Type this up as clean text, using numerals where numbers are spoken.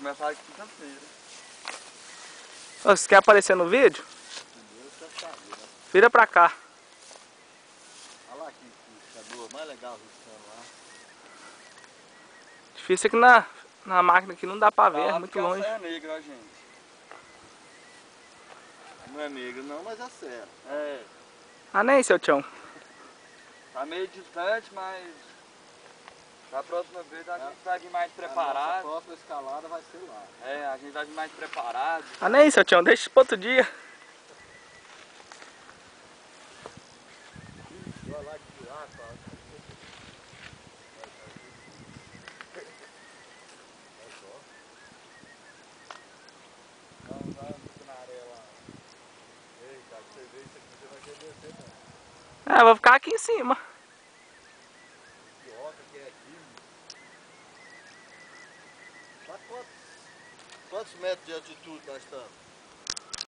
começar aqui quinta-feira. Você quer aparecer no vídeo? Vira pra cá. Olha lá que riscador, mais legal riscando lá. Difícil aqui na máquina aqui não dá pra ver, é muito longe. Serra Negra, ó, gente. Não é negro não, mas é serra. É. Ah, nem, seu Tião. Tá meio distante, mas da próxima vez a gente vai vir mais preparado. A próxima escalada vai ser lá. É, a gente vai vir mais preparado. Ah, nem, seu Tião, deixa pro outro dia. Olha lá que buraco, ó. É, eu vou ficar aqui em cima. Quantos metros de altitude nós estamos?